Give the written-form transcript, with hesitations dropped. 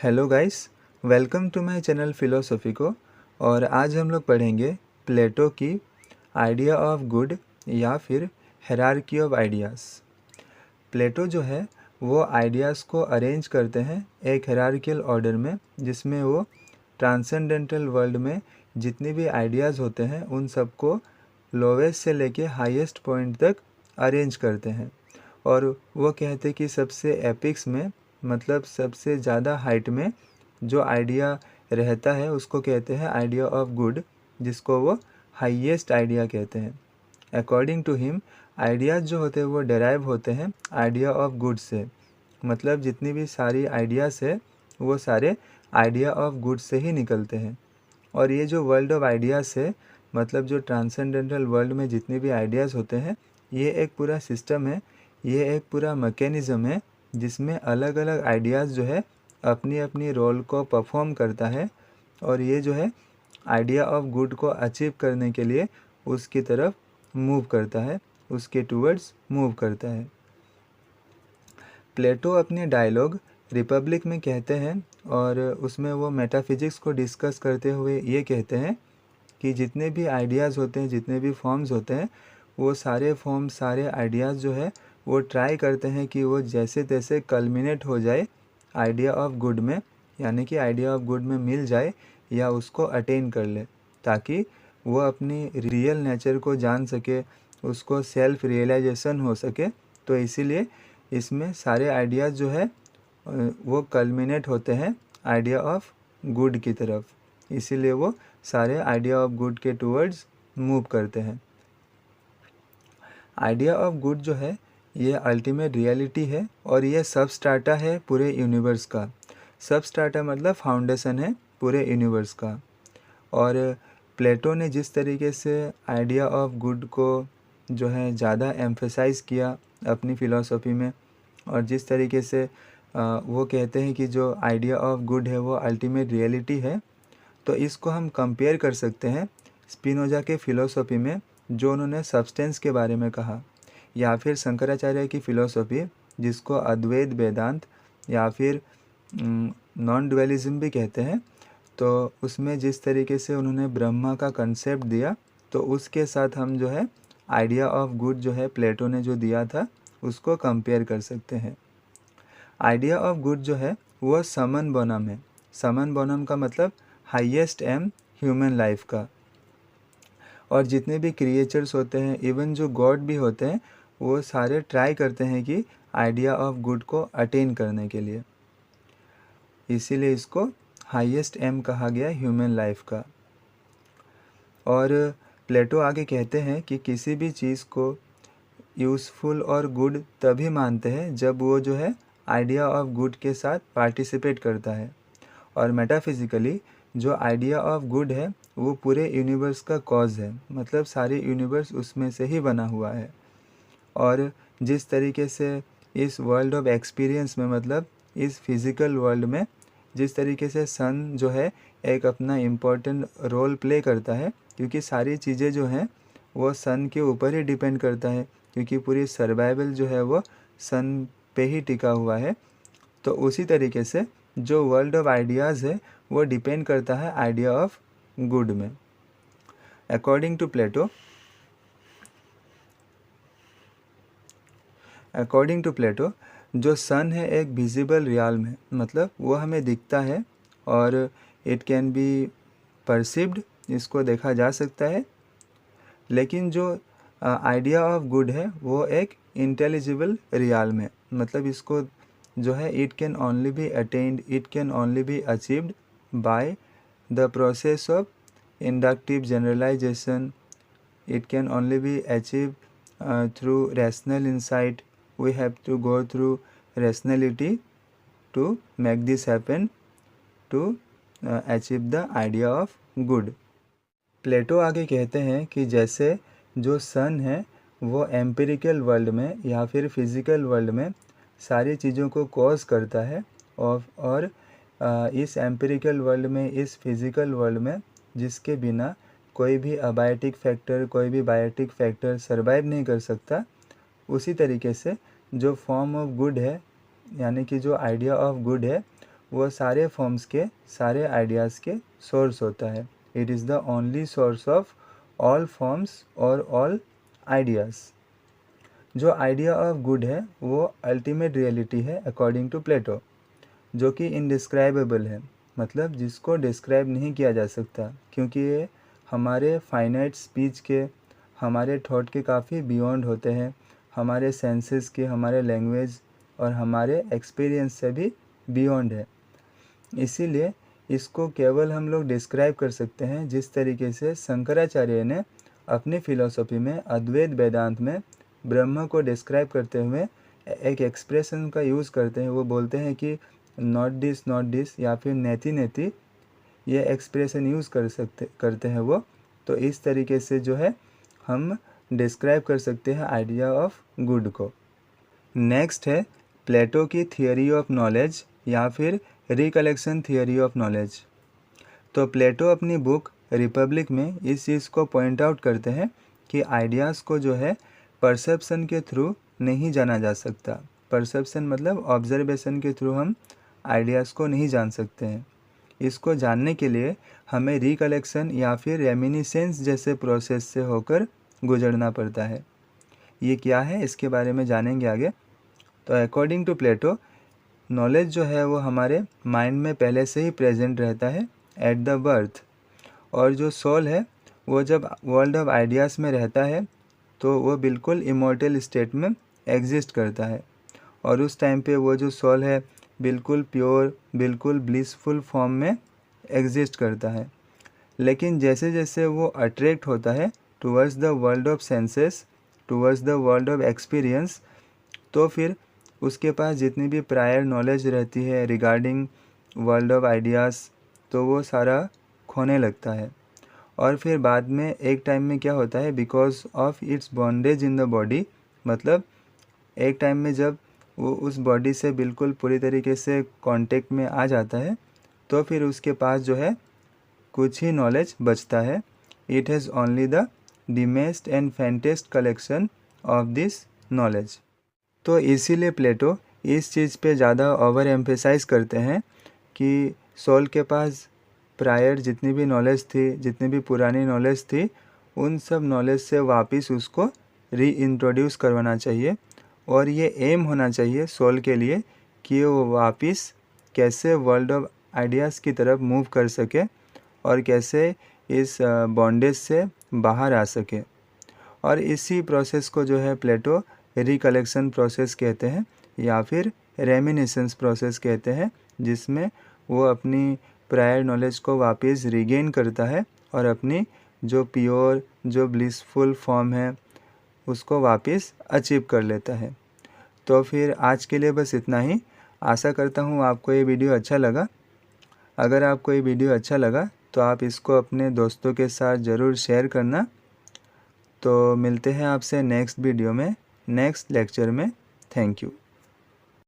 Hello guys, welcome to my channel philosophy को। और आज हम लोग पढ़ेंगे प्लेटो की आइडिया ऑफ गुड या फिर हायरार्की ऑफ आइडियाज़। प्लेटो जो है वो आइडियाज़ को अरेंज करते हैं एक हायरार्कियल ऑर्डर में, जिसमें वो ट्रांसेंडेंटल वर्ल्ड में जितने भी आइडियाज़ होते हैं उन सबको लोवेस्ट से लेके हाईएस्ट पॉइंट तक अरेंज करते हैं। और वो कहते हैं कि सबसे एपिक्स में, मतलब सबसे ज़्यादा हाइट में जो आइडिया रहता है उसको कहते हैं आइडिया ऑफ गुड, जिसको वो हाईएस्ट आइडिया कहते हैं। अकॉर्डिंग टू हिम आइडियाज़ जो होते हैं वो डेराइव होते हैं आइडिया ऑफ गुड से, मतलब जितनी भी सारी आइडियाज़ है वो सारे आइडिया ऑफ गुड से ही निकलते हैं। और ये जो वर्ल्ड ऑफ आइडियाज़ है, मतलब जो ट्रांसेंडेंटल वर्ल्ड में जितने भी आइडियाज़ होते हैं, ये एक पूरा सिस्टम है, ये एक पूरा मैकेनिज़्म है जिसमें अलग अलग आइडियाज़ जो है अपनी अपनी रोल को परफॉर्म करता है। और ये जो है आइडिया ऑफ गुड को अचीव करने के लिए उसकी तरफ मूव करता है, उसके टूवर्ड्स मूव करता है। प्लेटो अपने डायलॉग रिपब्लिक में कहते हैं, और उसमें वो मेटाफिजिक्स को डिस्कस करते हुए ये कहते हैं कि जितने भी आइडियाज़ होते हैं, जितने भी फॉर्म्स होते हैं, वो सारे फॉर्म्स, सारे आइडियाज़ जो है वो ट्राई करते हैं कि वो जैसे तैसे कल्मिनेट हो जाए आइडिया ऑफ गुड में, यानी कि आइडिया ऑफ गुड में मिल जाए या उसको अटेन कर ले, ताकि वो अपनी रियल नेचर को जान सके, उसको सेल्फ रियलाइजेशन हो सके। तो इसीलिए इसमें सारे आइडियाज़ जो है वो कल्मिनेट होते हैं आइडिया ऑफ गुड की तरफ, इसीलिए वो सारे आइडिया ऑफ गुड के टूवर्ड्स मूव करते हैं। आइडिया ऑफ गुड जो है ये अल्टीमेट रियलिटी है, और ये सबस्ट्राटा है पूरे यूनिवर्स का। सबस्ट्राटा मतलब फाउंडेशन है पूरे यूनिवर्स का। और प्लेटो ने जिस तरीके से आइडिया ऑफ गुड को जो है ज़्यादा एम्फेसाइज़ किया अपनी फ़िलॉसफी में, और जिस तरीके से वो कहते हैं कि जो आइडिया ऑफ गुड है वो अल्टीमेट रियलिटी है, तो इसको हम कंपेयर कर सकते हैं स्पिनोजा के फ़िलॉसफी में जो उन्होंने सब्सटेंस के बारे में कहा, या फिर शंकराचार्य की फ़िलॉसफी जिसको अद्वैत वेदांत या फिर नॉन डुअलिज्म भी कहते हैं। तो उसमें जिस तरीके से उन्होंने ब्रह्मा का कंसेप्ट दिया, तो उसके साथ हम जो है आइडिया ऑफ गुड जो है प्लेटो ने जो दिया था उसको कंपेयर कर सकते हैं। आइडिया ऑफ गुड जो है वो समन बोनम है। समन बोनम का मतलब हाईएस्ट एम ह्यूमन लाइफ का। और जितने भी क्रिएचर्स होते हैं, इवन जो गॉड भी होते हैं, वो सारे ट्राई करते हैं कि आइडिया ऑफ गुड को अटेन करने के लिए, इसीलिए इसको हाईएस्ट एम कहा गया ह्यूमन लाइफ का। और प्लेटो आगे कहते हैं कि किसी भी चीज़ को यूज़फुल और गुड तभी मानते हैं जब वो जो है आइडिया ऑफ गुड के साथ पार्टिसिपेट करता है। और मेटाफिज़िकली जो आइडिया ऑफ गुड है वो पूरे यूनिवर्स का कॉज है, मतलब सारे यूनिवर्स उसमें से ही बना हुआ है। और जिस तरीके से इस वर्ल्ड ऑफ एक्सपीरियंस में, मतलब इस फिज़िकल वर्ल्ड में जिस तरीके से सन जो है एक अपना इम्पोर्टेंट रोल प्ले करता है, क्योंकि सारी चीज़ें जो हैं वो सन के ऊपर ही डिपेंड करता है, क्योंकि पूरी सर्वाइवल जो है वो सन पे ही टिका हुआ है। तो उसी तरीके से जो वर्ल्ड ऑफ आइडियाज़ है वो डिपेंड करता है आइडिया ऑफ गुड में। अकॉर्डिंग टू प्लेटो जो सन है एक विजिबल रियल्म है, मतलब वो हमें दिखता है और इट कैन बी परसिव्ड, इसको देखा जा सकता है। लेकिन जो आइडिया ऑफ गुड है वो एक इंटेलिजिबल रियल्म है, मतलब इसको जो है it can only be attained, it can only be achieved by the process of inductive generalisation, it can only be achieved through rational insight. We have to go through rationality to make this happen, to achieve the idea of good. प्लेटो आगे कहते हैं कि जैसे जो सन है वो empirical world में या फिर फिज़िकल वर्ल्ड में सारी चीज़ों को कॉज करता है, और इस एम्पिरिकल वर्ल्ड में, इस फिज़िकल वर्ल्ड में जिसके बिना कोई भी अबायोटिक फैक्टर, कोई भी बायोटिक फैक्टर सर्वाइव नहीं कर सकता, उसी तरीके से जो फॉर्म ऑफ गुड है, यानी कि जो आइडिया ऑफ गुड है, वो सारे फॉर्म्स के, सारे आइडियाज़ के सोर्स होता है। It is the only source of all forms और ऑल आइडियाज़। जो आइडिया ऑफ गुड है वो अल्टीमेट रियलिटी है अकॉर्डिंग टू प्लेटो, जो कि इनडिस्क्राइबेबल है, मतलब जिसको डिस्क्राइब नहीं किया जा सकता, क्योंकि ये हमारे फाइनाइट स्पीच के, हमारे थॉट के काफ़ी बियॉन्ड होते हैं, हमारे सेंसेस के, हमारे लैंग्वेज और हमारे एक्सपीरियंस से भी बियॉन्ड है। इसीलिए इसको केवल हम लोग डिस्क्राइब कर सकते हैं जिस तरीके से शंकराचार्य ने अपनी फ़िलॉसफी में अद्वैत वेदांत में ब्रह्म को डिस्क्राइब करते हुए एक एक्सप्रेशन का यूज़ करते हैं। वो बोलते हैं कि नॉट दिस या फिर नेति नेति, ये एक्सप्रेशन यूज़ करते हैं वो। तो इस तरीके से जो है हम डिस्क्राइब कर सकते हैं आइडिया ऑफ गुड को। नेक्स्ट है प्लेटो की थियोरी ऑफ नॉलेज या फिर रिकलेक्शन थियोरी ऑफ नॉलेज। तो प्लेटो अपनी बुक रिपब्लिक में इस चीज़ को पॉइंट आउट करते हैं कि आइडियाज़ को जो है परसेप्शन के थ्रू नहीं जाना जा सकता। परसेप्शन मतलब ऑब्जर्वेशन के थ्रू हम आइडियाज़ को नहीं जान सकते हैं। इसको जानने के लिए हमें रिकलेक्शन या फिर रेमिनिसेंस जैसे प्रोसेस से होकर गुजरना पड़ता है। ये क्या है इसके बारे में जानेंगे आगे। तो अकॉर्डिंग टू प्लेटो, नॉलेज जो है वो हमारे माइंड में पहले से ही प्रेजेंट रहता है एट द बर्थ, और जो सोल है वो जब वर्ल्ड ऑफ आइडियाज़ में रहता है तो वो बिल्कुल इमॉर्टल स्टेट में एग्जिस्ट करता है, और उस टाइम पे वो जो सोल है बिल्कुल प्योर, बिल्कुल ब्लिसफुल फॉर्म में एग्जिस्ट करता है। लेकिन जैसे जैसे वो अट्रैक्ट होता है towards the world of senses, towards the world of experience, तो फिर उसके पास जितनी भी प्रायर नॉलेज रहती है रिगार्डिंग वर्ल्ड ऑफ आइडियाज़, तो वो सारा खोने लगता है। और फिर बाद में एक टाइम में क्या होता है, because of its bondage in the body, मतलब एक टाइम में जब वो उस बॉडी से बिल्कुल पूरी तरीके से कांटेक्ट में आ जाता है, तो फिर उसके पास जो है कुछ ही नॉलेज बचता है। It has only the dimmest and faintest collection of this knowledge. तो इसीलिए प्लेटो इस चीज़ पे ज़्यादा ओवर एम्फेसाइज करते हैं कि सोल के पास प्रायर जितनी भी नॉलेज थी, जितनी भी पुरानी नॉलेज थी, उन सब नॉलेज से वापस उसको री इंट्रोड्यूस करवाना चाहिए। और ये एम होना चाहिए सोल के लिए कि वो वापस कैसे वर्ल्ड ऑफ आइडियाज़ की तरफ मूव कर सके और कैसे इस बॉन्डेज से बाहर आ सके। और इसी प्रोसेस को जो है प्लेटो रिकलेक्शन प्रोसेस कहते हैं या फिर रेमिनिसेंस प्रोसेस कहते हैं, जिसमें वो अपनी प्रायर नॉलेज को वापस रिगेन करता है और अपनी जो प्योर, जो ब्लिसफुल फॉर्म है उसको वापस अचीव कर लेता है। तो फिर आज के लिए बस इतना ही। आशा करता हूँ आपको ये वीडियो अच्छा लगा। अगर आपको ये वीडियो अच्छा लगा तो आप इसको अपने दोस्तों के साथ ज़रूर शेयर करना। तो मिलते हैं आपसे नेक्स्ट वीडियो में, नेक्स्ट लेक्चर में। Thank you.